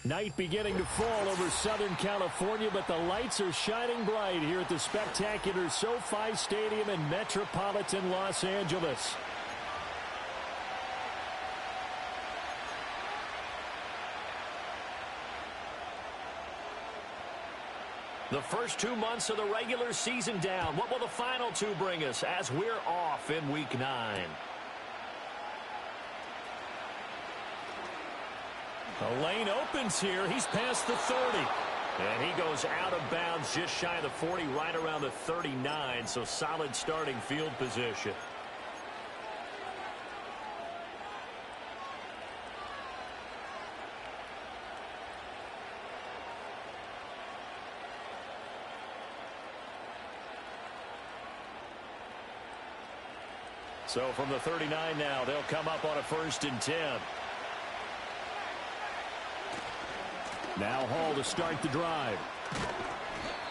Night beginning to fall over Southern California, but the lights are shining bright here at the spectacular SoFi Stadium in metropolitan Los Angeles. The first 2 months of the regular season down. What will the final 2 bring us as we're off in Week 9? The lane opens here. He's past the 30. And he goes out of bounds just shy of the 40, right around the 39. So solid starting field position. So from the 39 now, they'll come up on a 1st and 10. Now Hall to start the drive.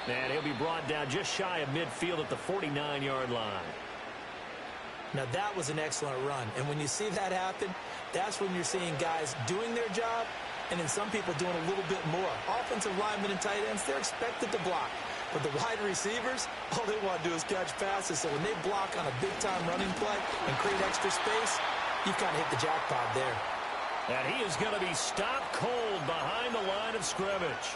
And he'll be brought down just shy of midfield at the 49-yard line. Now that was an excellent run. And when you see that happen, that's when you're seeing guys doing their job and then some people doing a little bit more. Offensive linemen and tight ends, they're expected to block. But the wide receivers, all they want to do is catch passes. So when they block on a big-time running play and create extra space, you've kind of hit the jackpot there. And he is going to be stopped cold behind the line of scrimmage.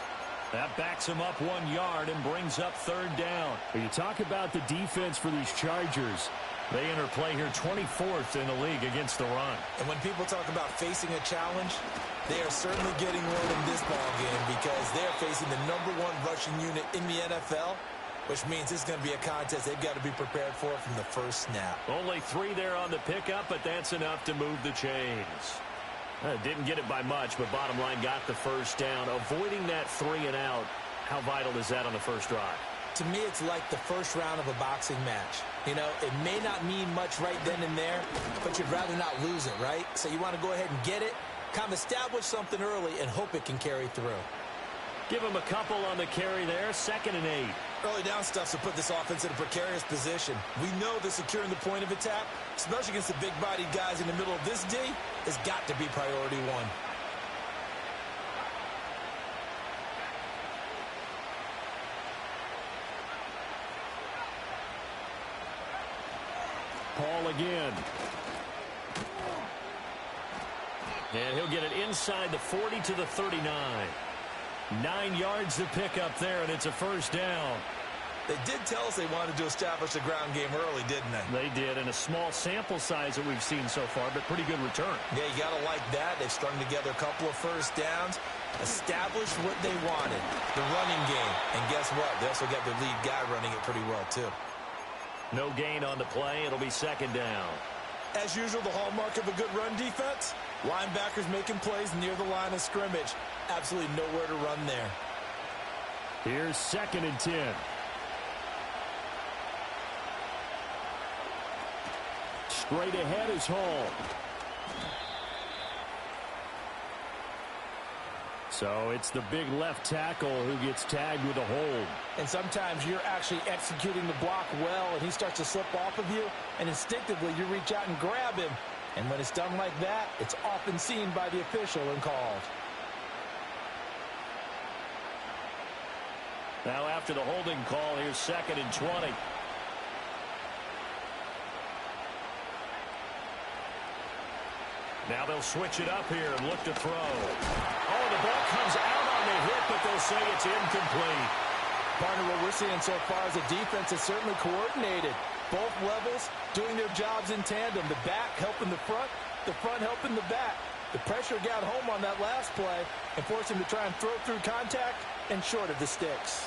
That backs him up 1 yard and brings up 3rd down. When you talk about the defense for these Chargers, they enter play here 24th in the league against the run. And when people talk about facing a challenge, they are certainly getting one in this ball game because they're facing the #1 rushing unit in the NFL, which means it's going to be a contest they've got to be prepared for from the first snap. Only 3 there on the pickup, but that's enough to move the chains. Didn't get it by much, but bottom line got the 1st down. Avoiding that 3 and out, how vital is that on the first drive? To me, it's like the first round of a boxing match. You know, it may not mean much right then and there, but you'd rather not lose it, right? So you want to go ahead and get it, kind of establish something early, and hope it can carry through. Give him a couple on the carry there, 2nd and 8. Early down stuff to put this offense in a precarious position. We know that securing the point of attack, especially against the big-bodied guys in the middle of this D, has got to be priority 1. Paul again. And he'll get it inside the 40 to the 39. 9 yards to pick up there, and it's a 1st down. They did tell us they wanted to establish the ground game early, didn't they? They did, and a small sample size that we've seen so far, but pretty good return. Yeah, you got to like that. They've strung together a couple of 1st downs, established what they wanted, the running game. And guess what? They also got their lead guy running it pretty well, too. No gain on the play. It'll be 2nd down. As usual, the hallmark of a good run defense, linebackers making plays near the line of scrimmage. Absolutely nowhere to run there. Here's 2nd and 10. Straight ahead is Hall. So it's the big left tackle who gets tagged with a hold. And sometimes you're actually executing the block well, and he starts to slip off of you, and instinctively you reach out and grab him. And when it's done like that, it's often seen by the official and called. Now after the holding call, here's 2nd and 20. Now they'll switch it up here and look to throw. Oh, the ball comes out on the hit, but they'll say it's incomplete. Partner, what we're seeing so far is a defense is certainly coordinated. Both levels doing their jobs in tandem. The back helping the front helping the back. The pressure got home on that last play and forced him to try and throw through contact and short of the sticks.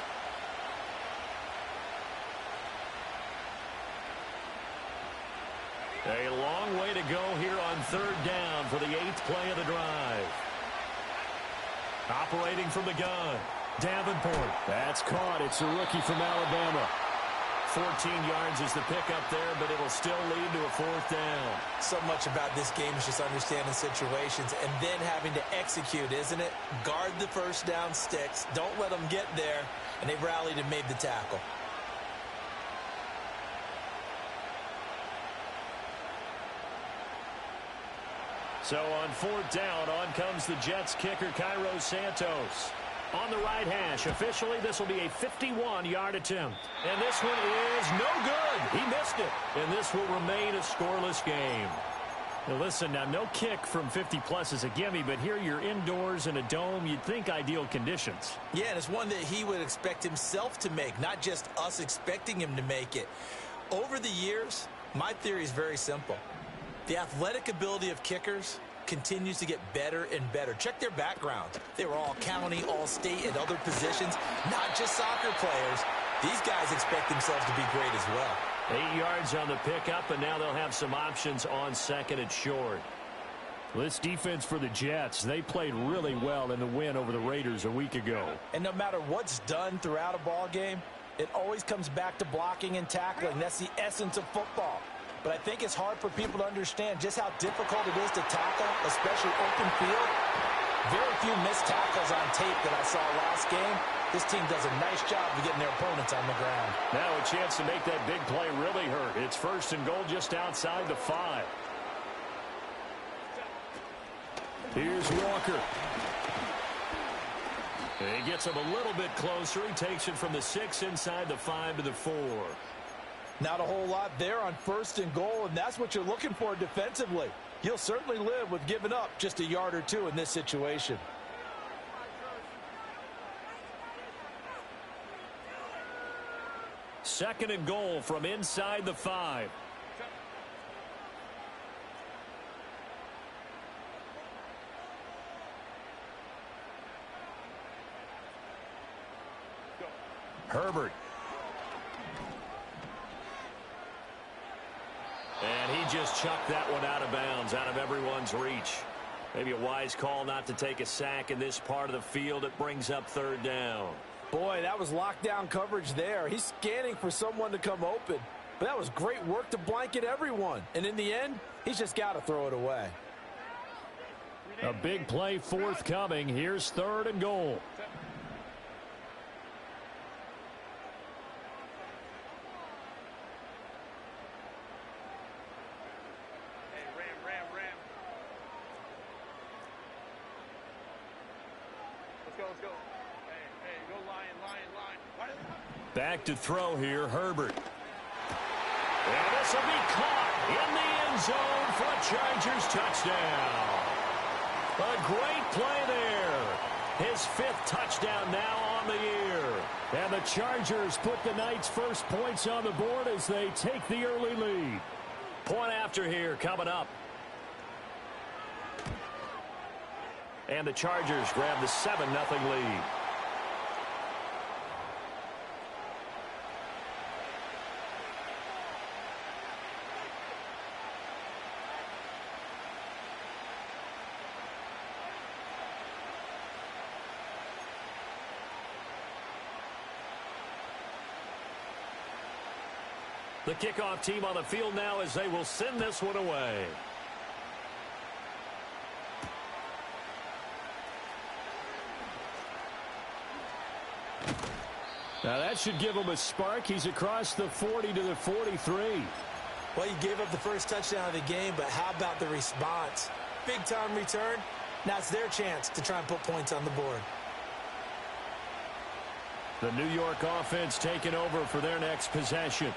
A long way to go here on 3rd down for the 8th play of the drive. Operating from the gun, Davenport. That's caught. It's a rookie from Alabama. 14 yards is the pickup there, but it'll still lead to a 4th down. So much about this game is just understanding situations and then having to execute, isn't it? Guard the 1st down sticks. Don't let them get there. And they've rallied and made the tackle. So on fourth down, on comes the Jets kicker, Cairo Santos. On the right hash, officially, this will be a 51-yard attempt. And this one is no good. He missed it. And this will remain a scoreless game. Now listen, now no kick from 50-plus is a gimme, but here you're indoors in a dome. You'd think ideal conditions. Yeah, and it's one that he would expect himself to make, not just us expecting him to make it. Over the years, my theory is very simple. The athletic ability of kickers continues to get better and better. Check their background. They were all county, all state, and other positions, not just soccer players. These guys expect themselves to be great as well. 8 yards on the pickup, and now they'll have some options on second and short. This defense for the Jets, they played really well in the win over the Raiders a week ago. And no matter what's done throughout a ball game, it always comes back to blocking and tackling. That's the essence of football. But I think it's hard for people to understand just how difficult it is to tackle, especially open field. Very few missed tackles on tape that I saw last game. This team does a nice job of getting their opponents on the ground. Now a chance to make that big play really hurt. It's first and goal just outside the 5. Here's Walker. He gets him a little bit closer. He takes it from the 6 inside the 5 to the 4. Not a whole lot there on first and goal, and that's what you're looking for defensively. You'll certainly live with giving up just a yard or two in this situation. Second and goal from inside the 5. Herbert. And he just chucked that one out of bounds, out of everyone's reach. Maybe a wise call not to take a sack in this part of the field. It brings up third down. Boy, that was lockdown coverage there. He's scanning for someone to come open. But that was great work to blanket everyone. And in the end, he's just got to throw it away. A big play forthcoming. Here's third and goal. Back to throw here, Herbert. And this will be caught in the end zone for a Chargers touchdown. A great play there. His 5th touchdown now on the year. And the Chargers put the night's first points on the board as they take the early lead. Point after here coming up. And the Chargers grab the 7-0 lead. The kickoff team on the field now as they will send this one away. Now that should give him a spark. He's across the 40 to the 43. Well, you gave up the first touchdown of the game, but how about the response? Big-time return. Now it's their chance to try and put points on the board. The New York offense taking over for their next possession.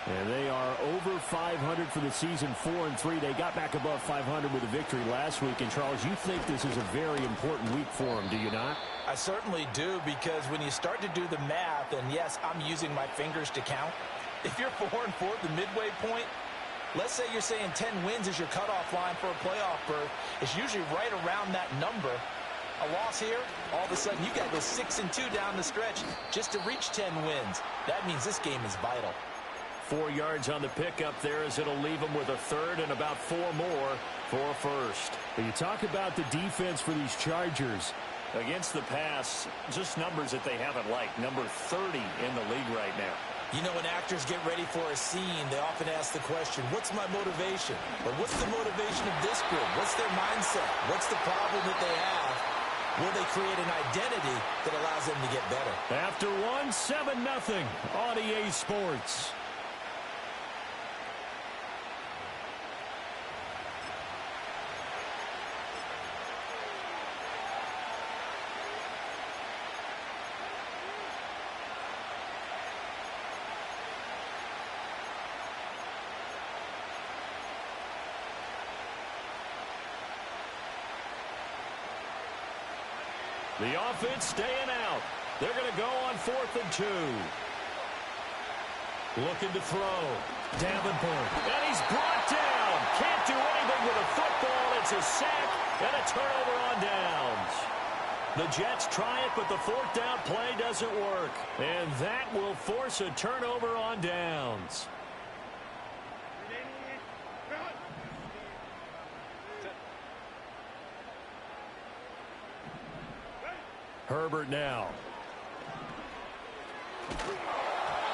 And they are over 500 for the season, 4-3. They got back above 500 with a victory last week. And, Charles, you think this is a very important week for them, do you not? I certainly do, because when you start to do the math, and yes, I'm using my fingers to count. If you're 4-4 at the midway point, let's say you're saying 10 wins is your cutoff line for a playoff berth. It's usually right around that number. A loss here, all of a sudden you got to go 6-2 down the stretch just to reach 10 wins. That means this game is vital. 4 yards on the pickup there as it'll leave them with a third and about 4 more for a first. But you talk about the defense for these Chargers. Against the pass, just numbers that they haven't liked. Number 30 in the league right now. You know, when actors get ready for a scene, they often ask the question, what's my motivation? Or what's the motivation of this group? What's their mindset? What's the problem that they have? Will they create an identity that allows them to get better? After one, 7-0 on EA Sports. The offense staying out. They're going to go on 4th and 2. Looking to throw. Davenport. And he's brought down. Can't do anything with a football. It's a sack and a turnover on downs. The Jets try it, but the 4th down play doesn't work. And that will force a turnover on downs. Herbert now.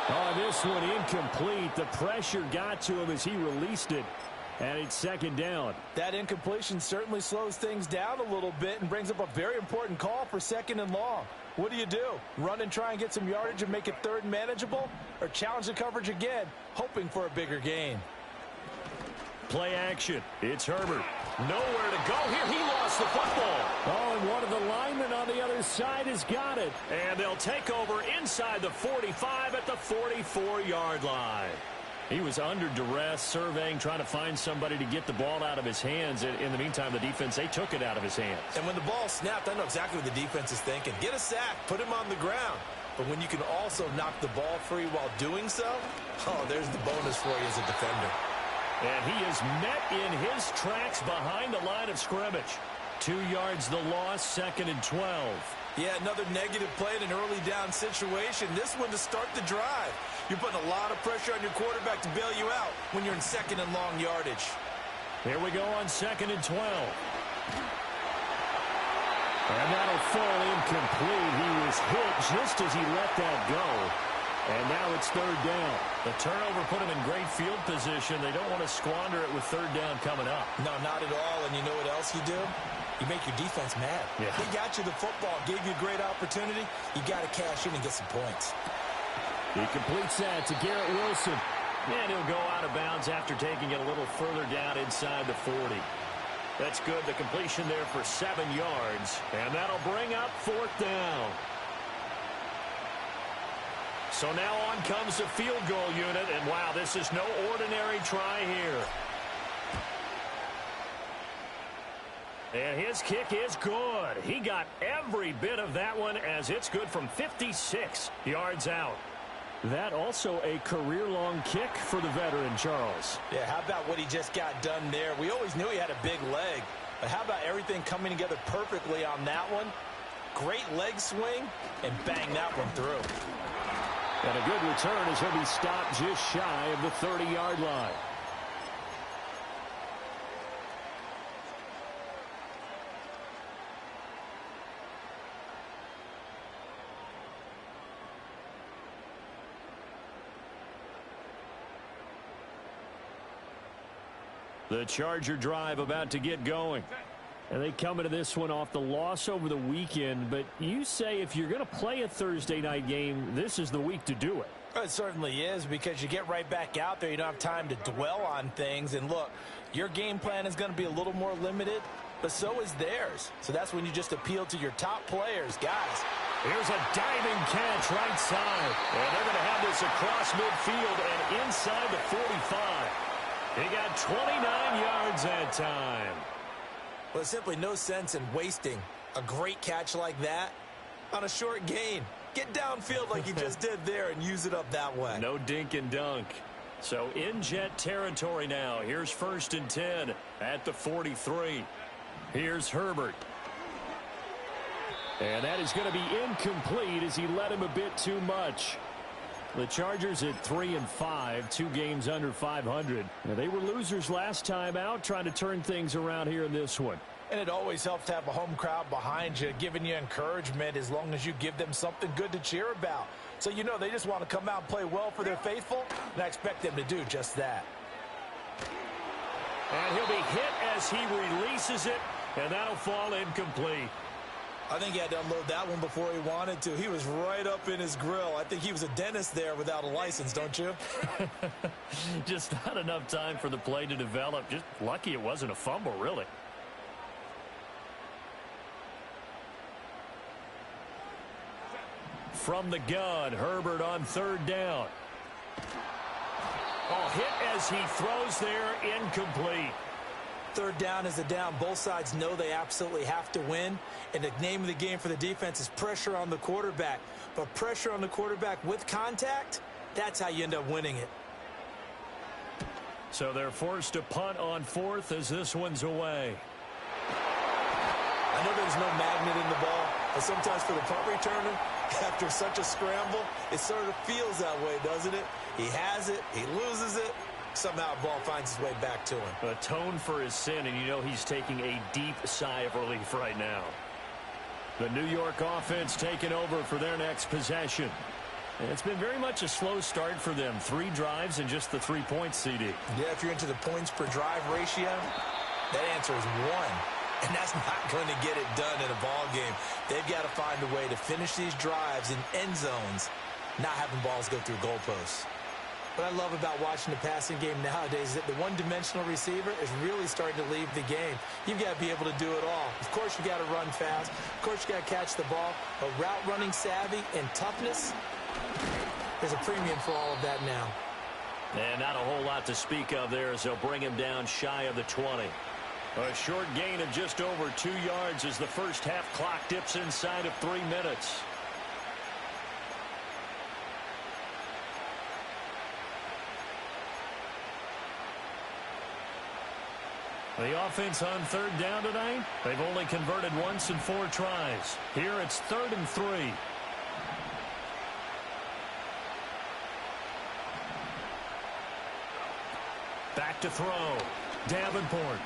Oh, this one incomplete. The pressure got to him as he released it. And it's 2nd down. That incompletion certainly slows things down a little bit and brings up a very important call for 2nd and long. What do? Run and try and get some yardage and make it 3rd and manageable? Or challenge the coverage again, hoping for a bigger gain? Play action. It's Herbert. Nowhere to go here. He lost the football. Oh, and one of the linemen on the other side has got it. And they'll take over inside the 45 at the 44-yard line. He was under duress, surveying, trying to find somebody to get the ball out of his hands. In the meantime, the defense, they took it out of his hands. And when the ball snapped, I know exactly what the defense is thinking. Get a sack, put him on the ground. But when you can also knock the ball free while doing so, oh, there's the bonus for you as a defender. And he is met in his tracks behind the line of scrimmage. 2 yards the loss, 2nd and 12. Yeah, another negative play in an early down situation. This one to start the drive. You're putting a lot of pressure on your quarterback to bail you out when you're in 2nd and long yardage. Here we go on 2nd and 12. And that'll fall incomplete. He was hit just as he let that go. And now it's 3rd down. The turnover put him in great field position. They don't want to squander it with 3rd down coming up. No, not at all. And you know what else you do? You make your defense mad. Yeah. He got you the football, gave you a great opportunity. You got to cash in and get some points. He completes that to Garrett Wilson. And he'll go out of bounds after taking it a little further down inside the 40. That's good. The completion there for 7 yards. And that'll bring up 4th down. So now on comes the field goal unit, and wow, this is no ordinary try here. And his kick is good. He got every bit of that one as it's good from 56 yards out. That also a career-long kick for the veteran, Charles. Yeah, how about what he just got done there? We always knew he had a big leg, but how about everything coming together perfectly on that one? Great leg swing, and bang that one through. And a good return as he'll be stopped just shy of the 30-yard line. The Charger drive about to get going. And they come into this one off the loss over the weekend. But you say if you're going to play a Thursday night game, this is the week to do it. It certainly is, because you get right back out there. You don't have time to dwell on things. And look, your game plan is going to be a little more limited, but so is theirs. So that's when you just appeal to your top players. Guys, here's a diving catch right side. And they're going to have this across midfield and inside the 45. He got 29 yards that time. Well, there's simply no sense in wasting a great catch like that on a short gain. Get downfield like you just did there and use it up that way. No dink and dunk. So in Jet territory now. Here's 1st and 10 at the 43. Here's Herbert. And that is going to be incomplete as he led him a bit too much. The Chargers at 3-5, 2 games under 500. Now, they were losers last time out, trying to turn things around here in this one. And it always helps to have a home crowd behind you, giving you encouragement as long as you give them something good to cheer about. So you know they just want to come out and play well for their faithful, and I expect them to do just that. And he'll be hit as he releases it, and that'll fall incomplete. I think he had to unload that one before he wanted to. He was right up in his grill. I think he was a dentist there without a license, don't you? Just not enough time for the play to develop. Just lucky it wasn't a fumble, really. From the gun, Herbert on 3rd down. Oh, hit as he throws there, incomplete. Third down is a down. Both sides know they absolutely have to win. And the name of the game for the defense is pressure on the quarterback. But pressure on the quarterback with contact, that's how you end up winning it. So they're forced to punt on fourth as this one's away. I know there's no magnet in the ball, but sometimes for the punt returner, after such a scramble, it sort of feels that way, doesn't it? He has it, he loses it, somehow the ball finds its way back to him. Atone for his sin, and you know he's taking a deep sigh of relief right now. The New York offense taking over for their next possession. And it's been very much a slow start for them. 3 drives and just the 3 points, CD. Yeah, if you're into the points per drive ratio, that answer is 1. And that's not going to get it done in a ball game. They've got to find a way to finish these drives in end zones, not having balls go through goalposts. What I love about watching the passing game nowadays is that the one-dimensional receiver is really starting to leave the game. You've got to be able to do it all. Of course, you got to run fast. Of course, you got to catch the ball. But route running savvy and toughness, there's a premium for all of that now. And not a whole lot to speak of there as they'll bring him down shy of the 20. A short gain of just over 2 yards as the first half clock dips inside of 3 minutes. The offense on third down tonight, they've only converted once in 4 tries. Here it's 3rd and 3. Back to throw. Davenport.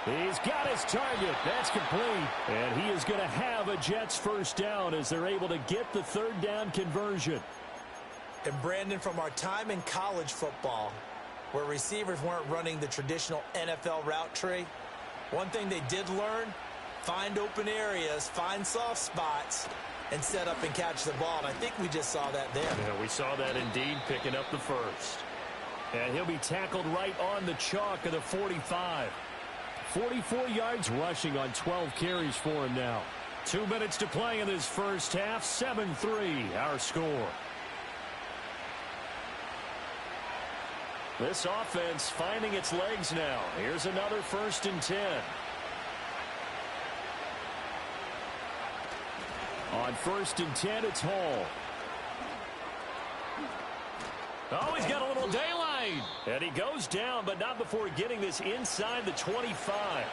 He's got his target. That's complete. And he is going to have a Jets first down as they're able to get the 3rd down conversion. And Brandon, from our time in college football, where receivers weren't running the traditional NFL route tree, one thing they did learn, find open areas, find soft spots, and set up and catch the ball. And I think we just saw that there. Yeah, we saw that indeed, picking up the first. And he'll be tackled right on the chalk of the 45. 44 yards rushing on 12 carries for him now. 2 minutes to play in this first half. 7-3 our score. This offense finding its legs now. Here's another 1st and 10. On 1st and 10, it's Hall. Oh, he's got a little daylight. And he goes down, but not before getting this inside the 25.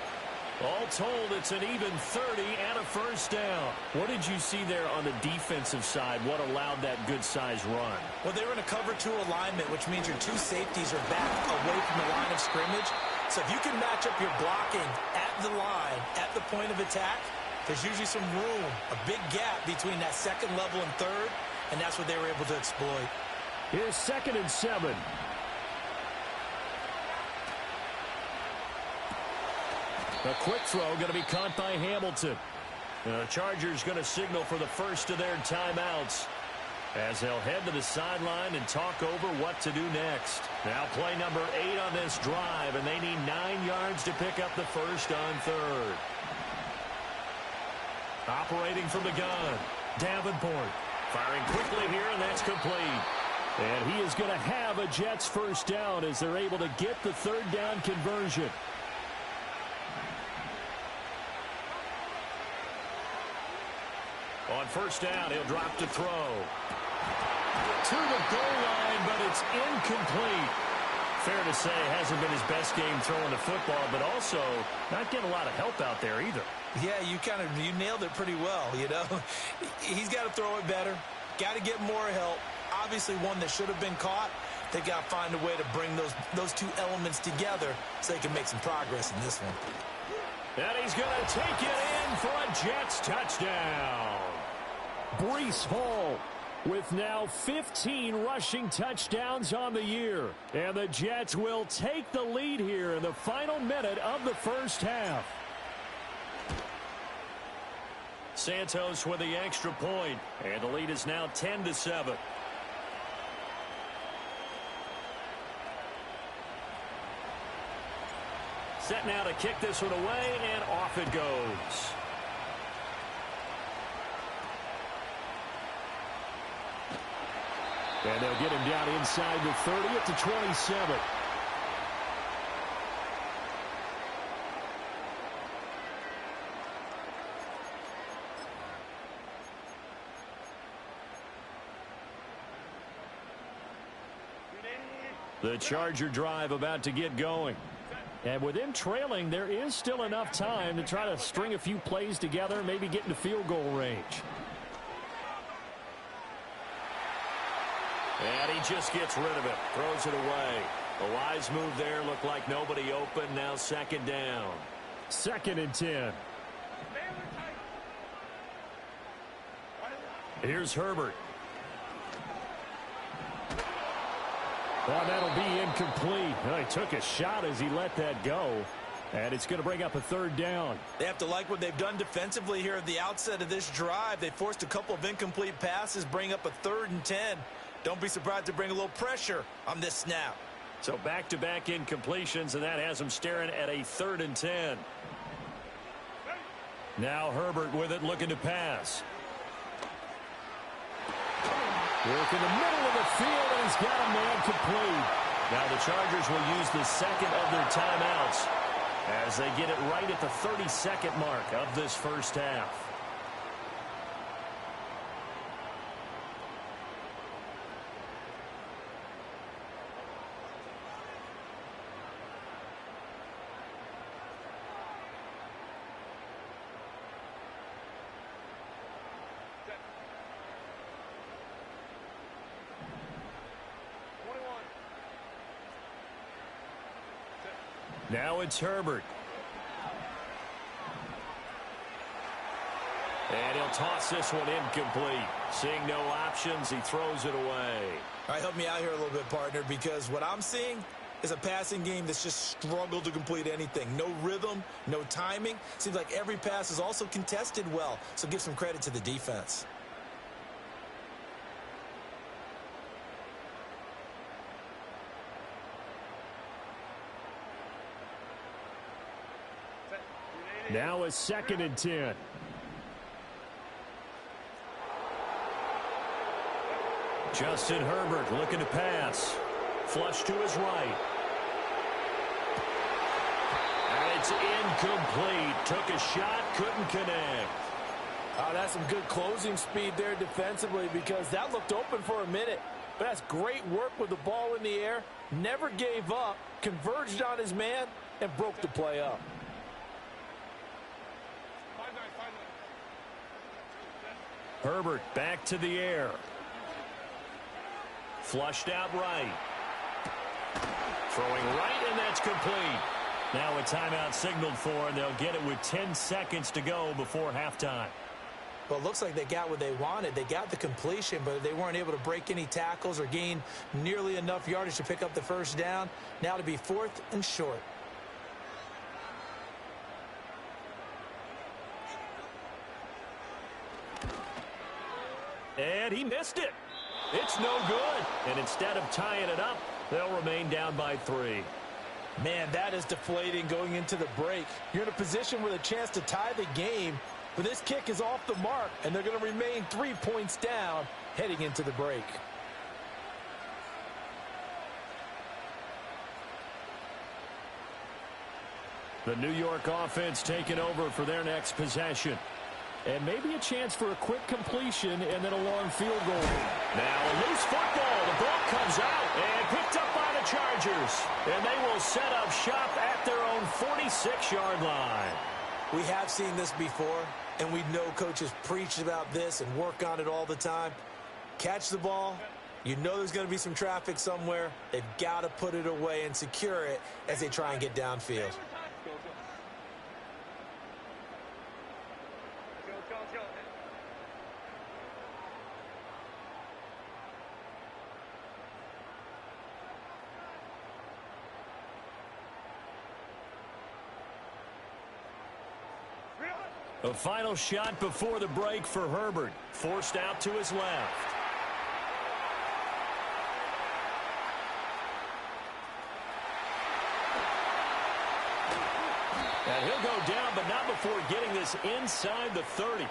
All told, it's an even 30 and a first down. What did you see there on the defensive side? What allowed that good-sized run? Well, they were in a cover 2 alignment, which means your 2 safeties are back away from the line of scrimmage. So if you can match up your blocking at the line, at the point of attack, there's usually some room, a big gap between that 2nd level and 3rd, and that's what they were able to exploit. Here's 2nd and 7. A quick throw going to be caught by Hamilton. The Chargers going to signal for the first of their timeouts as they'll head to the sideline and talk over what to do next. Now play number 8 on this drive, and they need 9 yards to pick up the first on 3rd. Operating from the gun, Davenport. Firing quickly here, and that's complete. And he is going to have a Jets first down as they're able to get the 3rd down conversion. On first down, he'll drop to throw. To the goal line, but it's incomplete. Fair to say, hasn't been his best game throwing the football, but also not getting a lot of help out there either. Yeah, you nailed it pretty well, you know. He's got to throw it better. Got to get more help. Obviously one that should have been caught. They got to find a way to bring those 2 elements together so they can make some progress in this one. And he's going to take it in for a Jets touchdown. Breece Hall with now 15 rushing touchdowns on the year. And the Jets will take the lead here in the final minute of the first half. Santos with the extra point, and the lead is now 10-7. Set now to kick this one away, and off it goes. And they'll get him down inside the 30 at the 27. The Charger drive about to get going. And with them trailing, there is still enough time to try to string a few plays together, maybe get into field goal range. And he just gets rid of it, throws it away. A wise move there, looked like nobody open, now second down. 2nd and 10. Here's Herbert. Well, that'll be incomplete. Well, he took a shot as he let that go. And it's going to bring up a 3rd down. They have to like what they've done defensively here at the outset of this drive. They forced a couple of incomplete passes, bring up a 3rd and 10. Don't be surprised to bring a little pressure on this snap. So back-to-back incompletions, and that has them staring at a 3rd and 10. Now Herbert with it, looking to pass. Work in the middle of the field, and he's got a man complete. Now the Chargers will use the second of their timeouts as they get it right at the 30-second mark of this first half. Now it's Herbert. And he'll toss this one incomplete. Seeing no options, he throws it away. All right, help me out here a little bit, partner, because what I'm seeing is a passing game that's just struggled to complete anything. No rhythm, no timing. Seems like every pass is also contested well, so give some credit to the defense. Now a 2nd and 10. Justin Herbert looking to pass. Flush to his right. And it's incomplete. Took a shot, couldn't connect. Oh, that's some good closing speed there defensively, because that looked open for a minute. But that's great work with the ball in the air. Never gave up, converged on his man, and broke the play up. Herbert back to the air. Flushed out right. Throwing right, and that's complete. Now a timeout signaled for, and they'll get it with 10 seconds to go before halftime. Well, it looks like they got what they wanted. They got the completion, but they weren't able to break any tackles or gain nearly enough yardage to pick up the first down. Now to be 4th and short. And he missed it. It's no good. And instead of tying it up, they'll remain down by 3. Man, that is deflating going into the break. You're in a position with a chance to tie the game, but this kick is off the mark, and they're going to remain 3 points down heading into the break. The New York offense taking over for their next possession. And maybe a chance for a quick completion and then a long field goal. Now a loose football. The ball comes out and picked up by the Chargers. And they will set up shop at their own 46-yard line. We have seen this before, and we know coaches preach about this and work on it all the time. Catch the ball. You know there's going to be some traffic somewhere. They've got to put it away and secure it as they try and get downfield. A final shot before the break for Herbert. Forced out to his left. And he'll go down, but not before getting this inside the 30.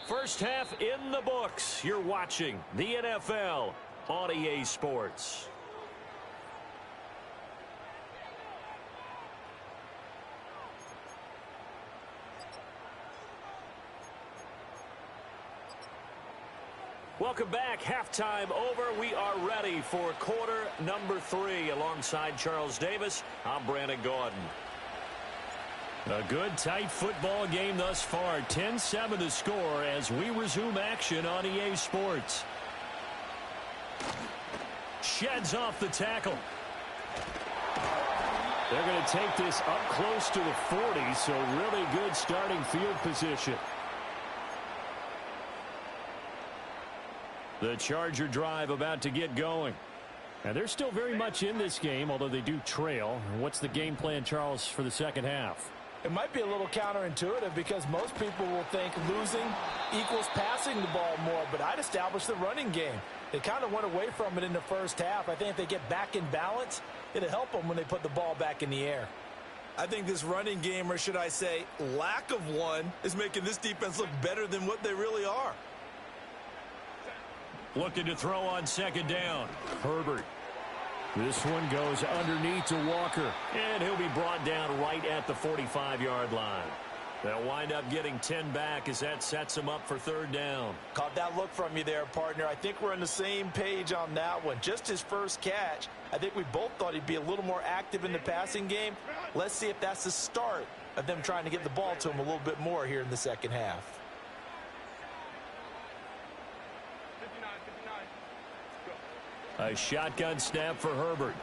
First half in the books. You're watching the NFL on EA Sports. Welcome back. Halftime over. We are ready for quarter number 3. Alongside Charles Davis, I'm Brandon Gaudin. A good, tight football game thus far. 10-7 to score as we resume action on EA Sports. Sheds off the tackle. They're going to take this up close to the 40, so really good starting field position. The Charger drive about to get going. And they're still very much in this game, although they do trail. What's the game plan, Charles, for the second half? It might be a little counterintuitive because most people will think losing equals passing the ball more, but I'd establish the running game. They kind of went away from it in the first half. I think if they get back in balance, it'll help them when they put the ball back in the air. I think this running game, or should I say lack of one, is making this defense look better than what they really are. Looking to throw on second down. Herbert. This one goes underneath to Walker. And he'll be brought down right at the 45-yard line. They'll wind up getting 10 back as that sets them up for third down. Caught that look from you there, partner. I think we're on the same page on that one. Just his first catch. I think we both thought he'd be a little more active in the passing game. Let's see if that's the start of them trying to get the ball to him a little bit more here in the second half. A shotgun snap for Herbert.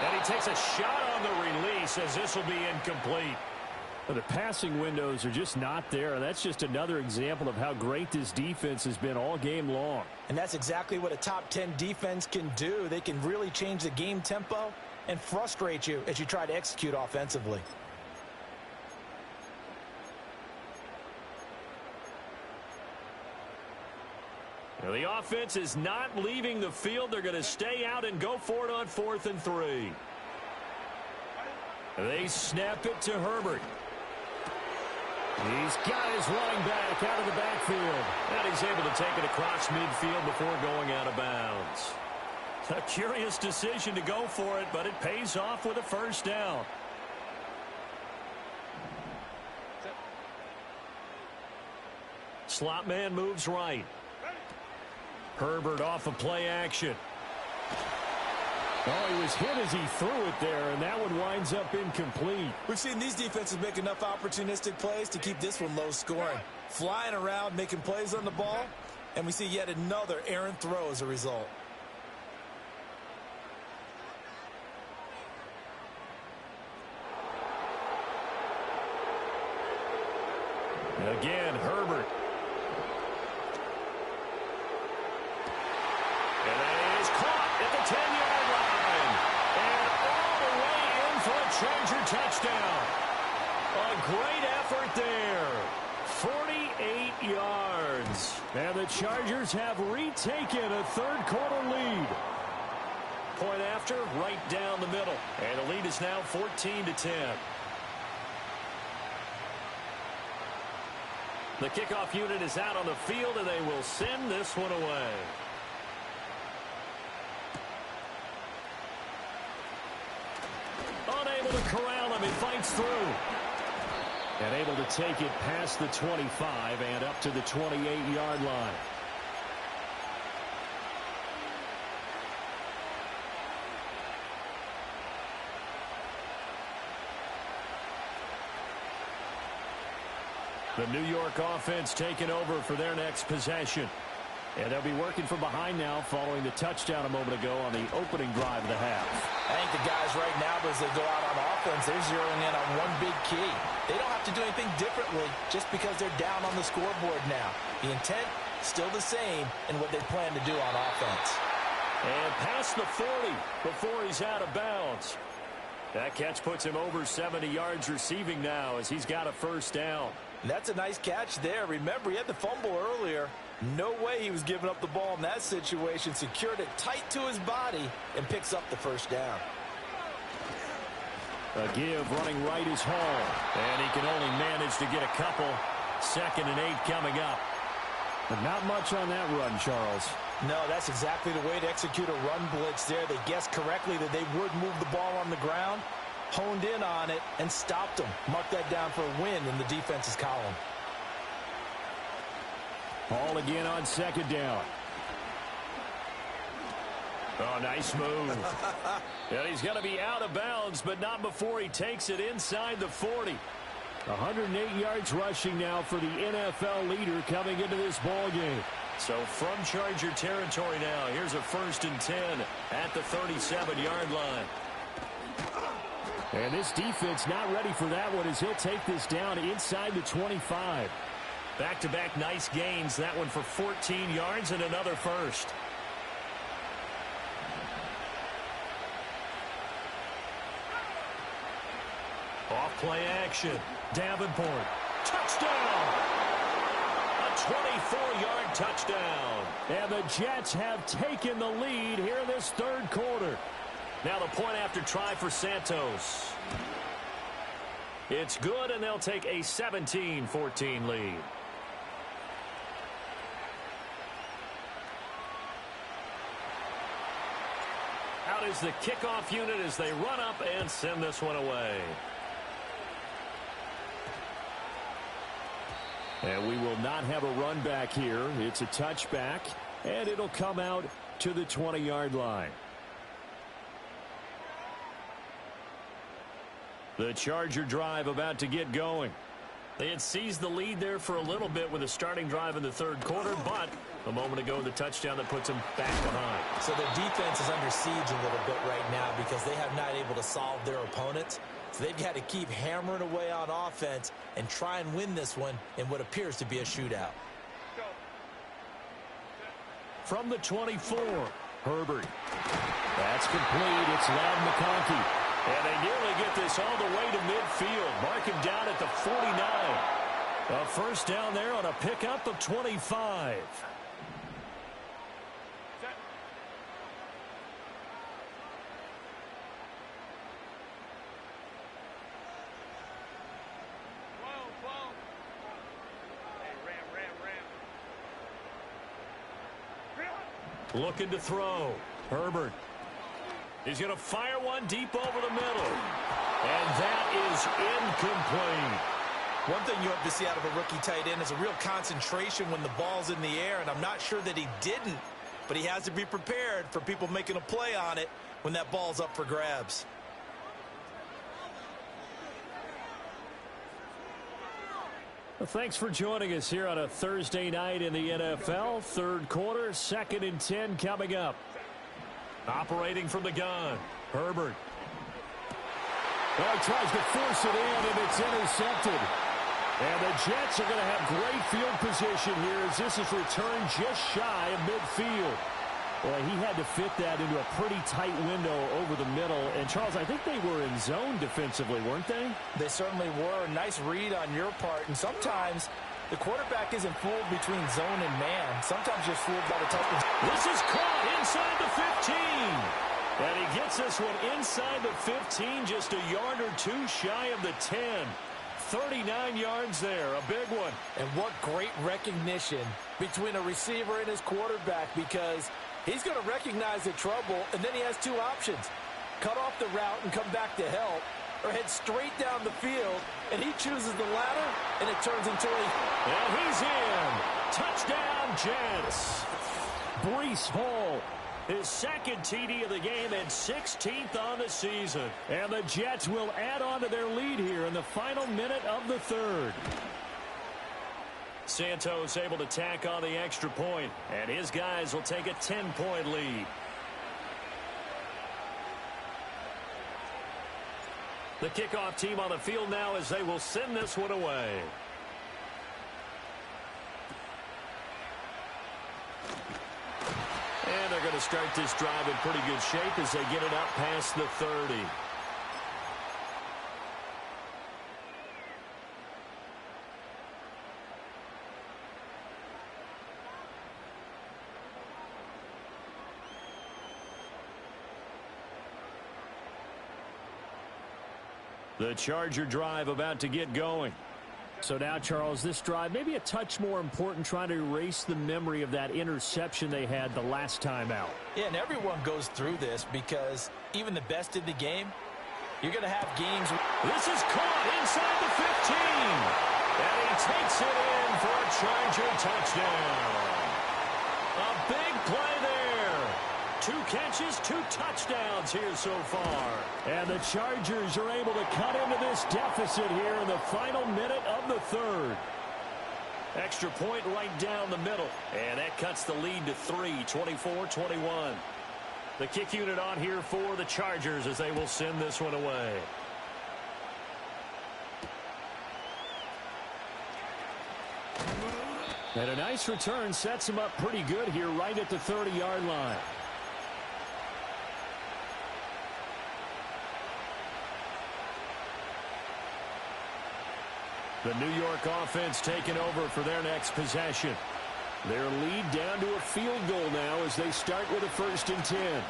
And he takes a shot on the release as this will be incomplete. Well, the passing windows are just not there. And that's just another example of how great this defense has been all game long. And that's exactly what a top 10 defense can do. They can really change the game tempo and frustrate you as you try to execute offensively. Now, the offense is not leaving the field. They're going to stay out and go for it on 4th and 3. They snap it to Herbert. He's got his running back out of the backfield. And he's able to take it across midfield before going out of bounds. A curious decision to go for it, but it pays off with a first down. Slot man moves right. Herbert off of play action. Oh, he was hit as he threw it there, and that one winds up incomplete. We've seen these defenses make enough opportunistic plays to keep this one low scoring. Flying around, making plays on the ball, and we see yet another errant throw as a result. Again, Herbert. And that is caught at the 10-yard line. And all the way in for a Charger touchdown. A great effort there. 48 yards. And the Chargers have retaken a third-quarter lead. Point after, right down the middle. And the lead is now 14-10. The kickoff unit is out on the field, and they will send this one away. Unable to corral him. He fights through. And able to take it past the 25 and up to the 28-yard line. The New York offense taking over for their next possession. And they'll be working from behind now following the touchdown a moment ago on the opening drive of the half. I think the guys right now, as they go out on offense, they're zeroing in on one big key. They don't have to do anything differently just because they're down on the scoreboard now. The intent, still the same in what they plan to do on offense. And past the 40 before he's out of bounds. That catch puts him over 70 yards receiving now as he's got a first down. And that's a nice catch there. Remember, he had the fumble earlier. No way he was giving up the ball in that situation. Secured it tight to his body and picks up the first down. A give running right is Hall. And he can only manage to get a couple. 2nd and 8 coming up. But not much on that run, Charles. No, that's exactly the way to execute a run blitz there. They guessed correctly that they would move the ball on the ground, honed in on it, and stopped them. Mark that down for a win in the defense's column. Ball again on second down. Oh, nice move. And he's going to be out of bounds, but not before he takes it inside the 40. 108 yards rushing now for the NFL leader coming into this ball game. So from Charger territory now, here's a 1st and 10 at the 37-yard line. And this defense not ready for that one as he'll take this down inside the 25. Back-to-back nice gains. That one for 14 yards and another first. Off play action. Davenport. Touchdown! A 24-yard touchdown. And the Jets have taken the lead here in this third quarter. Now the point after try for Santos. It's good, and they'll take a 17-14 lead. Out is the kickoff unit as they run up and send this one away. And we will not have a run back here. It's a touchback, and it'll come out to the 20-yard line. The Charger drive about to get going. They had seized the lead there for a little bit with a starting drive in the third quarter, but a moment ago the touchdown that puts them back behind. So their defense is under siege a little bit right now because they have not able to solve their opponents. So they've got to keep hammering away on offense and try and win this one in what appears to be a shootout. From the 24, Herbert. That's complete. It's Ladd McConkey. And they nearly get this all the way to midfield. Mark him down at the 49. A first down there on a pickup of 25. Looking to throw. Herbert. He's going to fire one deep over the middle. And that is incomplete. One thing you hope to see out of a rookie tight end is a real concentration when the ball's in the air, and I'm not sure that he didn't, but he has to be prepared for people making a play on it when that ball's up for grabs. Well, thanks for joining us here on a Thursday night in the NFL. Third quarter, 2nd and 10 coming up. Operating from the gun, Herbert. Well, he tries to force it in, and it's intercepted. And the Jets are going to have great field position here as this is returned just shy of midfield. Well, he had to fit that into a pretty tight window over the middle. And, Charles, I think they were in zone defensively, weren't they? They certainly were. Nice read on your part. And sometimes the quarterback isn't fooled between zone and man. Sometimes just fooled by the touchdown. This is caught inside the 15. And he gets this one inside the 15, just a yard or two shy of the 10. 39 yards there, a big one. And what great recognition between a receiver and his quarterback, because he's going to recognize the trouble, and then he has two options. Cut off the route and come back to help, or head straight down the field, and he chooses the latter, and it turns into a... And he's in. Touchdown, Jets. Breece Hall, his second TD of the game and 16th on the season. And the Jets will add on to their lead here in the final minute of the third. Santos able to tack on the extra point, and his guys will take a 10-point lead. The kickoff team on the field now as they will send this one away. And they're going to start this drive in pretty good shape as they get it up past the 30. The Charger drive about to get going. So now, Charles, this drive maybe a touch more important, trying to erase the memory of that interception they had the last time out. Yeah, and everyone goes through this because even the best in the game, you're going to have games. This is caught inside the 15. And he takes it in for a Charger touchdown. A big play there. 2 catches, 2 touchdowns here so far. And the Chargers are able to cut into this deficit here in the final minute of the third. Extra point right down the middle. And that cuts the lead to 3, 24-21. The kick unit on here for the Chargers as they will send this one away. And a nice return sets him up pretty good here right at the 30-yard line. The New York offense taking over for their next possession. Their lead down to a field goal now as they start with a 1st and 10.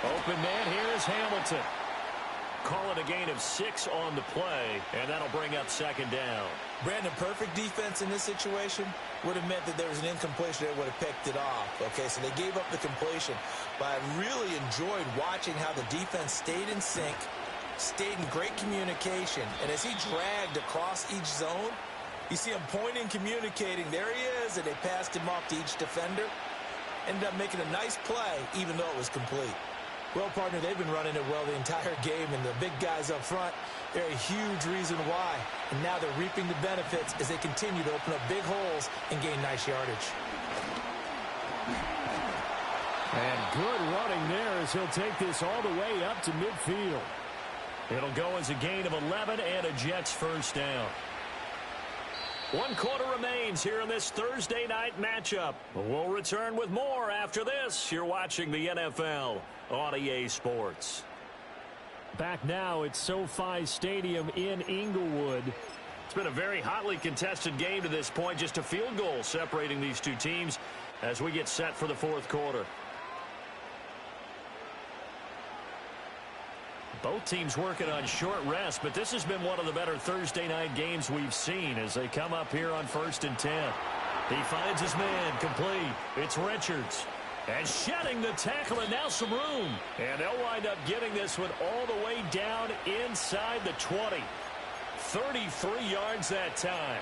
Open man here is Hamilton. Call it a gain of 6 on the play, and that'll bring up 2nd down. Brandon, perfect defense in this situation would have meant that there was an incompletion that would have picked it off. Okay, so they gave up the completion, but I really enjoyed watching how the defense stayed in sync, stayed in great communication, and as he dragged across each zone, you see him pointing, communicating. There he is, and they passed him off to each defender. Ended up making a nice play, even though it was complete. Well, partner, they've been running it well the entire game, and the big guys up front, they're a huge reason why. And now they're reaping the benefits as they continue to open up big holes and gain nice yardage. And good running there as he'll take this all the way up to midfield. It'll go as a gain of 11 and a Jets 1st down. 1 quarter remains here in this Thursday night matchup. We'll return with more after this. You're watching the NFL on EA Sports. Back now at SoFi Stadium in Inglewood. It's been a very hotly contested game to this point. Just a field goal separating these two teams as we get set for the 4th quarter. Both teams working on short rest, but this has been one of the better Thursday night games we've seen as they come up here on 1st and 10. He finds his man complete. It's Richards. And shedding the tackle, and now some room. And they'll wind up getting this one all the way down inside the 20. 33 yards that time.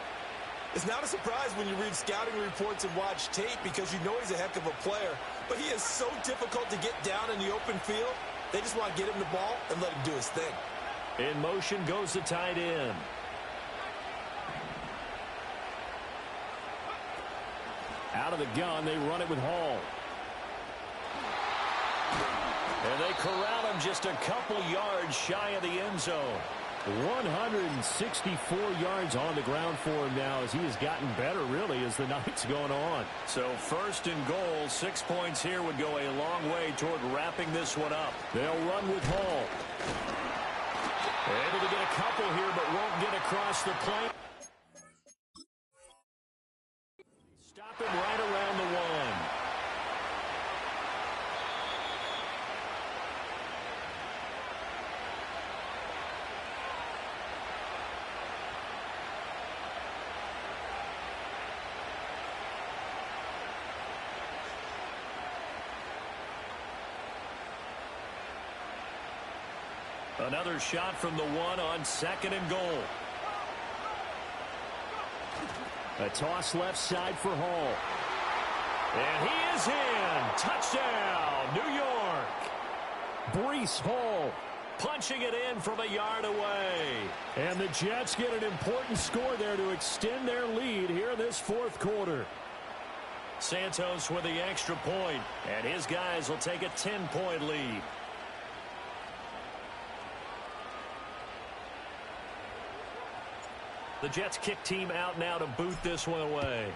It's not a surprise when you read scouting reports and watch tape because you know he's a heck of a player. But he is so difficult to get down in the open field. They just want to get him the ball and let him do his thing. In motion goes the tight end. Out of the gun, they run it with Hall. And they corral him just a couple yards shy of the end zone. 164 yards on the ground for him now as he has gotten better, really, as the night's going on. So 1st and goal, 6 points here would go a long way toward wrapping this one up. They'll run with Hall. Able to get a couple here, but won't get across the plane. Stop him right around the 1. Another shot from the 1 on 2nd and goal. A toss left side for Hall. And he is in. Touchdown, New York. Breece Hall punching it in from a yard away. And the Jets get an important score there to extend their lead here in this 4th quarter. Santos with the extra point, and his guys will take a 10-point lead. The Jets kick team out now to boot this one away.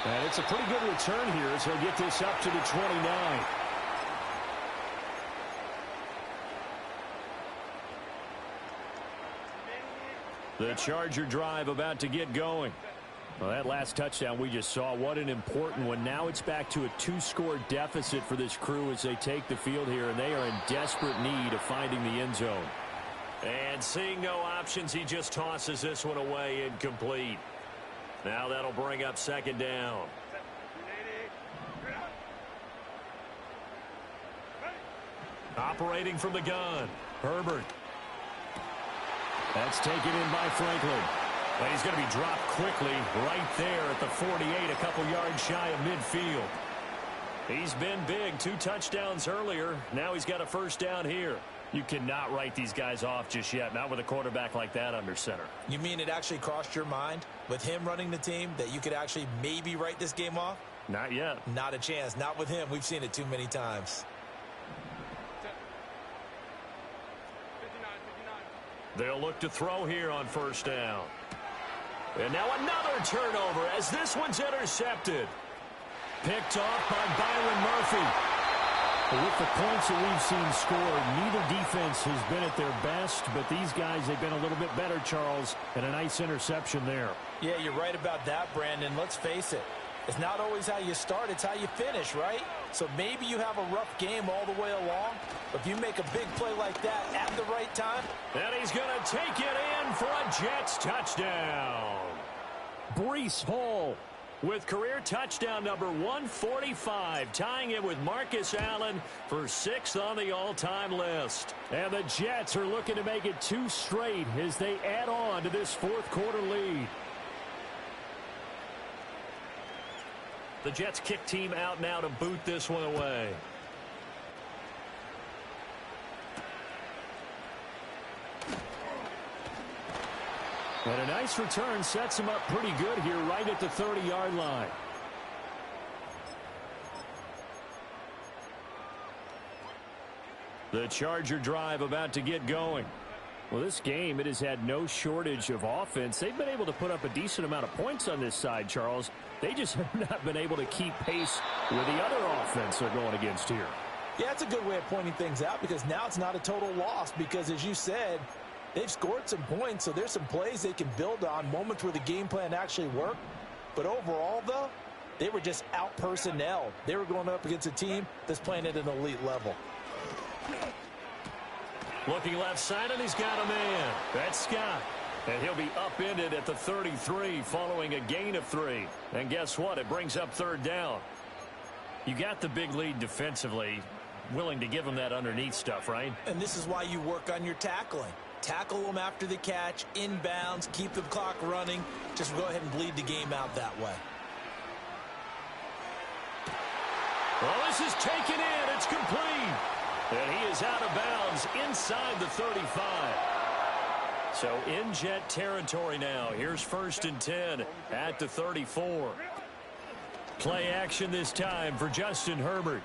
And it's a pretty good return here as he'll get this up to the 29. The Charger drive about to get going. Well, that last touchdown we just saw, what an important one. Now it's back to a 2-score deficit for this crew as they take the field here, and they are in desperate need of finding the end zone. And seeing no options, he just tosses this one away incomplete. Now that'll bring up 2nd down. Operating from the gun, Herbert. That's taken in by Franklin. But he's going to be dropped quickly right there at the 48, a couple yards shy of midfield. He's been big, 2 touchdowns earlier. Now he's got a first down here. You cannot write these guys off just yet, not with a quarterback like that under center. You mean it actually crossed your mind with him running the team that you could actually maybe write this game off? Not yet. Not a chance. Not with him. We've seen it too many times. They'll look to throw here on first down. And now another turnover as this one's intercepted. Picked off by Byron Murphy. With the points that we've seen scored, neither defense has been at their best, but these guys, they've been a little bit better, Charles, and a nice interception there. Yeah, you're right about that, Brandon. Let's face it. It's not always how you start, it's how you finish, right? So maybe you have a rough game all the way along, but if you make a big play like that at the right time. And he's going to take it in for a Jets touchdown. Breece Hall with career touchdown number 145, tying it with Marcus Allen for 6th on the all-time list. And the Jets are looking to make it 2 straight as they add on to this fourth quarter lead. The Jets kick team out now to boot this one away. And a nice return sets him up pretty good here right at the 30-yard line. The Charger drive about to get going. Well, this game, it has had no shortage of offense. They've been able to put up a decent amount of points on this side, Charles. They just have not been able to keep pace with the other offense they're going against here. Yeah, that's a good way of pointing things out because now it's not a total loss because, as you said, they've scored some points, so there's some plays they can build on, moments where the game plan actually worked. But overall, though, they were just out-personnel. They were going up against a team that's playing at an elite level. Looking left side, and he's got a man. That's Scott. And he'll be upended at the 33 following a gain of 3. And guess what? It brings up 3rd down. You got the big lead defensively. Willing to give them that underneath stuff, right? And this is why you work on your tackling. Tackle them after the catch, inbounds, keep the clock running. Just go ahead and bleed the game out that way. Well, this is taken in. It's complete. And he is out of bounds inside the 35. So in Jet territory now. Here's 1st and 10 at the 34. Play action this time for Justin Herbert.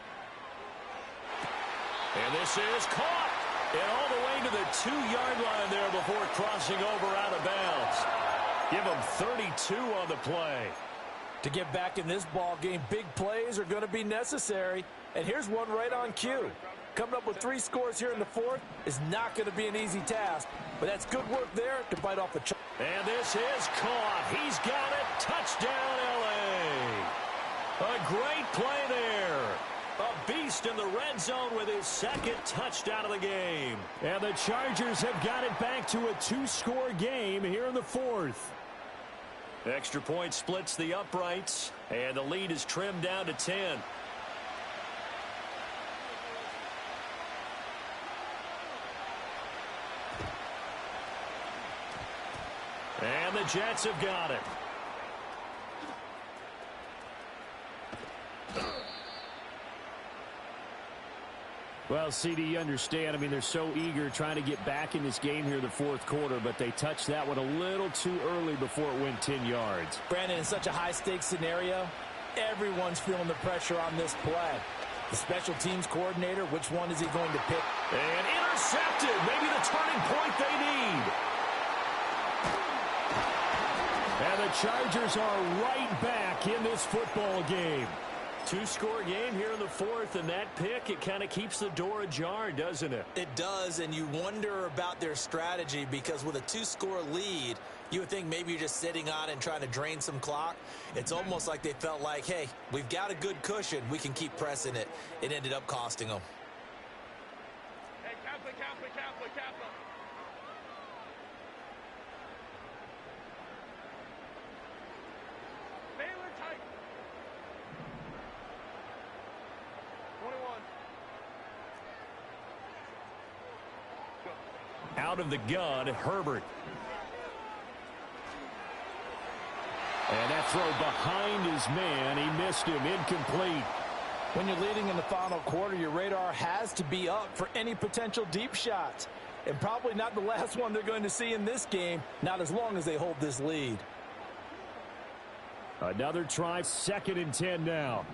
And this is caught. And all the way to the 2-yard line there before crossing over out of bounds. Give him 32 on the play. To get back in this ball game, big plays are going to be necessary. And here's one right on cue. Coming up with 3 scores here in the 4th is not going to be an easy task. But that's good work there to bite off the chalk. And this is caught. He's got it. Touchdown, L.A. A great play there. A beast in the red zone with his 2nd touchdown of the game. And the Chargers have got it back to a 2-score game here in the 4th. Extra point splits the uprights, and the lead is trimmed down to 10. And the Jets have got it. Well, CD, you understand. I mean, they're so eager trying to get back in this game here in the 4th quarter, but they touched that one a little too early before it went 10 yards. Brandon, in such a high-stakes scenario, everyone's feeling the pressure on this play. The special teams coordinator, which one is he going to pick? And intercepted. Maybe the turning point they need. And the Chargers are right back in this football game. 2-score game here in the 4th, and that pick, it kind of keeps the door ajar, doesn't it? It does, and you wonder about their strategy because with a 2-score lead, you would think maybe you're just sitting on and trying to drain some clock. It's almost like they felt like, hey, we've got a good cushion. We can keep pressing it. It ended up costing them. Hey, Kaplan. Baylor tight. 21. out of the gun, Herbert. And that throw behind his man. He missed him. Incomplete. When you're leading in the final quarter, your radar has to be up for any potential deep shots. And probably not the last one they're going to see in this game, not as long as they hold this lead. Another try, 2nd and 10 now.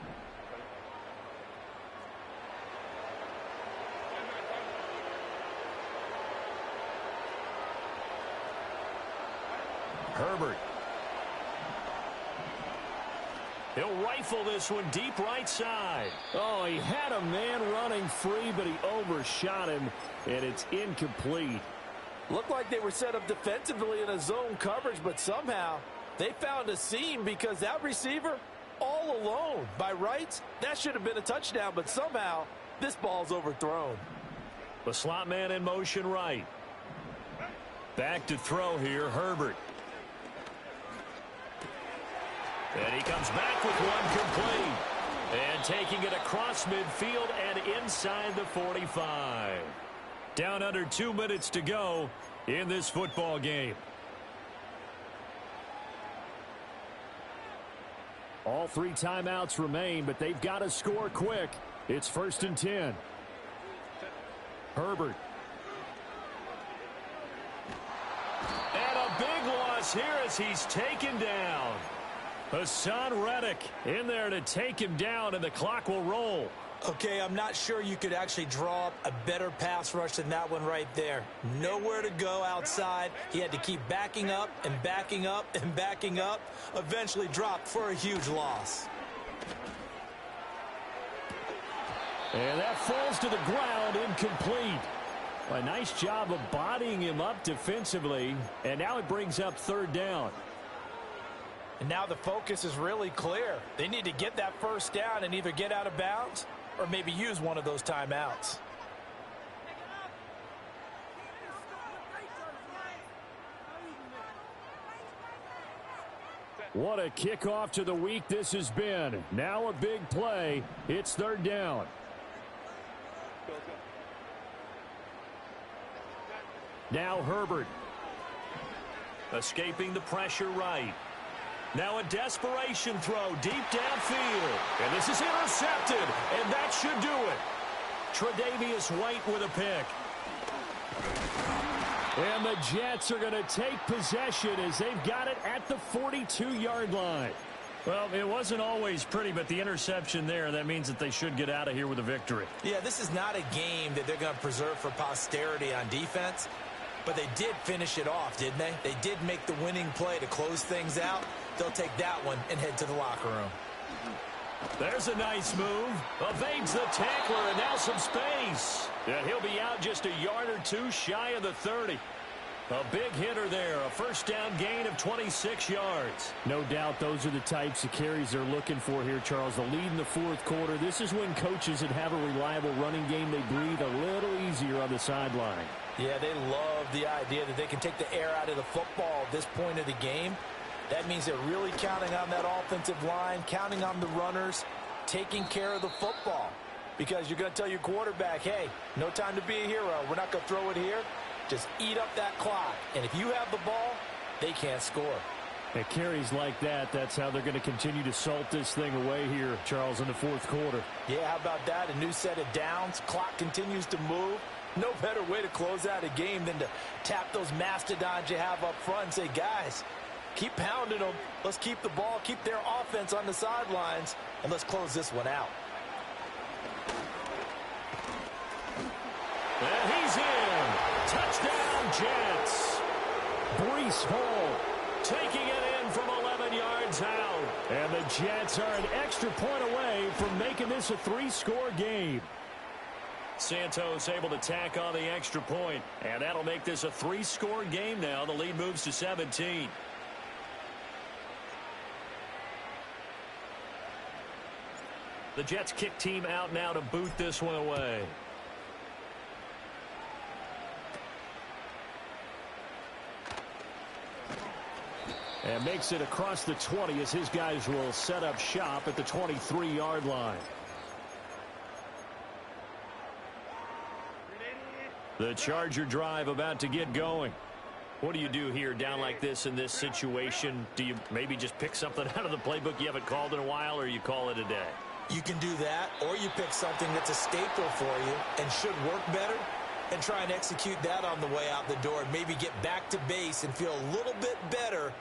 Herbert. He'll rifle this one deep right side. Oh, he had a man running free, but he overshot him, and it's incomplete. Looked like they were set up defensively in a zone coverage, but somehow they found a seam because that receiver all alone. By rights, that should have been a touchdown, but somehow this ball's overthrown. The slot man in motion right. Back to throw here, Herbert. And he comes back with one complete. And taking it across midfield and inside the 45. Down under 2 minutes to go in this football game. All 3 timeouts remain, but they've got to score quick. It's 1st and 10. Herbert. And a big loss here as he's taken down. Hassan Reddick in there to take him down, and the clock will roll. Okay, I'm not sure you could actually draw up a better pass rush than that one right there. Nowhere to go outside. He had to keep backing up and backing up and backing up. Eventually dropped for a huge loss. And that falls to the ground, incomplete. A nice job of bodying him up defensively, and now it brings up 3rd down. And now the focus is really clear. They need to get that 1st down and either get out of bounds or maybe use one of those timeouts. What a kickoff to the week this has been. Now a big play. It's 3rd down. Now Herbert. Escaping the pressure right. Now a desperation throw deep downfield. And this is intercepted. And that should do it. Tre'Davious White with a pick. And the Jets are going to take possession as they've got it at the 42-yard line. Well, it wasn't always pretty, but the interception there, that means that they should get out of here with a victory. Yeah, this is not a game that they're going to preserve for posterity on defense. But they did finish it off, didn't they? They did make the winning play to close things out. They'll take that one and head to the locker room. There's a nice move. Evades the tackler, and now some space. And he'll be out just a yard or 2 shy of the 30. A big hitter there. A 1st down gain of 26 yards. No doubt those are the types of carries they're looking for here, Charles. The lead in the 4th quarter. This is when coaches that have a reliable running game, they breathe a little easier on the sideline. Yeah, they love the idea that they can take the air out of the football at this point of the game. That means they're really counting on that offensive line, counting on the runners, taking care of the football. Because you're going to tell your quarterback, hey, no time to be a hero. We're not going to throw it here. Just eat up that clock. And if you have the ball, they can't score. At carries like that, that's how they're going to continue to salt this thing away here, Charles, in the 4th quarter. Yeah, how about that? A new set of downs. Clock continues to move. No better way to close out a game than to tap those mastodons you have up front and say, guys, keep pounding them. Let's keep the ball, keep their offense on the sidelines, and let's close this one out. And he's in. Touchdown, Jets. Breece Hall taking it in from 11 yards out. And the Jets are an extra point away from making this a 3-score game. Santos able to tack on the extra point, and that'll make this a 3-score game now. The lead moves to 17. The Jets kick team out now to boot this one away. And makes it across the 20 as his guys will set up shop at the 23-yard line. The Charger drive about to get going. What do you do here down like this in this situation? Do you maybe just pick something out of the playbook you haven't called in a while, or you call it a day? You can do that, or you pick something that's a staple for you and should work better and try and execute that on the way out the door and maybe get back to base and feel a little bit better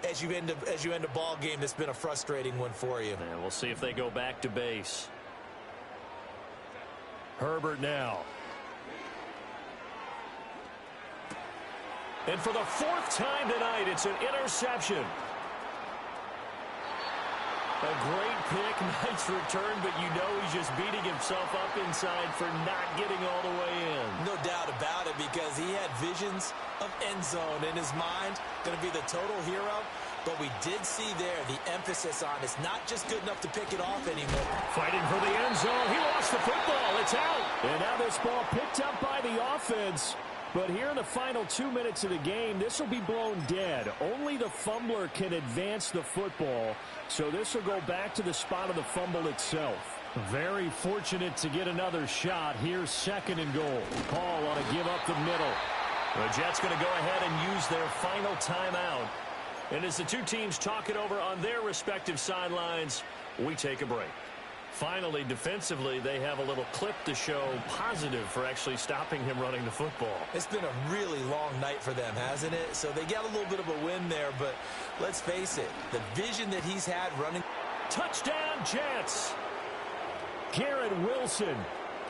as you end a ball game that's been a frustrating one for you. Yeah, we'll see if they go back to base. Herbert now. And for the fourth time tonight, it's an interception. A great pick, nice return, but you know he's just beating himself up inside for not getting all the way in. No doubt about it, because he had visions of end zone in his mind, going to be the total hero. But we did see there the emphasis on it's not just good enough to pick it off anymore. Fighting for the end zone. He lost the football. It's out. And now this ball picked up by the offense. But here in the final 2 minutes of the game, this will be blown dead. Only the fumbler can advance the football, so this will go back to the spot of the fumble itself. Very fortunate to get another shot. Here's second and goal. Hall ought to give up the middle. The Jets going to go ahead and use their final timeout. And as the two teams talk it over on their respective sidelines, we take a break. Finally, defensively, they have a little clip to show positive for actually stopping him running the football. It's been a really long night for them, hasn't it? So they got a little bit of a win there, but let's face it, the vision that he's had running. Touchdown, Jets! Garrett Wilson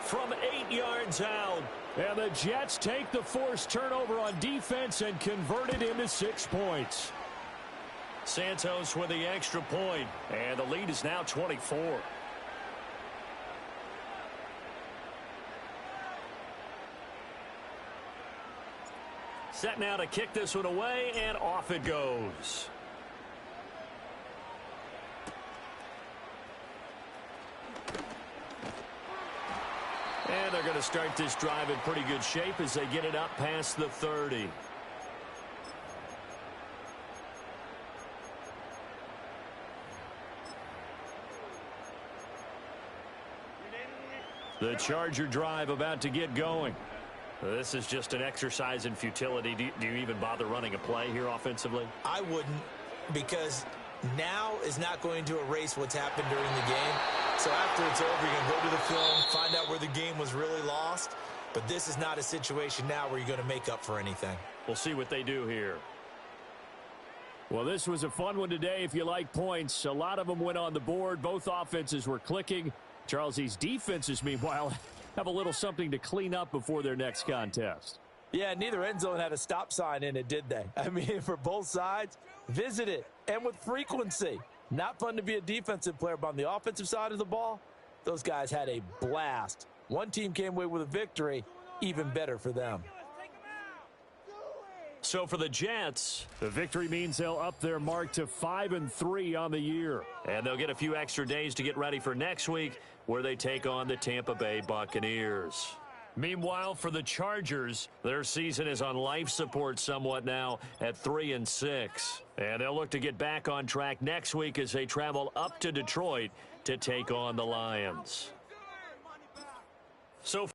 from 8 yards out. And the Jets take the forced turnover on defense and convert it into 6 points. Santos with the extra point, and the lead is now 24. Set now to kick this one away, and off it goes. And they're going to start this drive in pretty good shape as they get it up past the 30. The Charger drive about to get going. This is just an exercise in futility. Do you even bother running a play here offensively? I wouldn't, because now is not going to erase what's happened during the game. So after it's over, you're going to go to the film, find out where the game was really lost. But this is not a situation now where you're going to make up for anything. We'll see what they do here. Well, this was a fun one today if you like points. A lot of them went on the board. Both offenses were clicking. Charles, these defenses, meanwhile, have a little something to clean up before their next contest. Yeah, neither end zone had a stop sign in it, did they? I mean, for both sides, visit it, and with frequency. Not fun to be a defensive player, but on the offensive side of the ball, those guys had a blast. One team came away with a victory, even better for them. So for the Jets, the victory means they'll up their mark to 5-3 on the year. And they'll get a few extra days to get ready for next week, where they take on the Tampa Bay Buccaneers. Meanwhile, for the Chargers, their season is on life support somewhat now at 3-6. And they'll look to get back on track next week as they travel up to Detroit to take on the Lions. So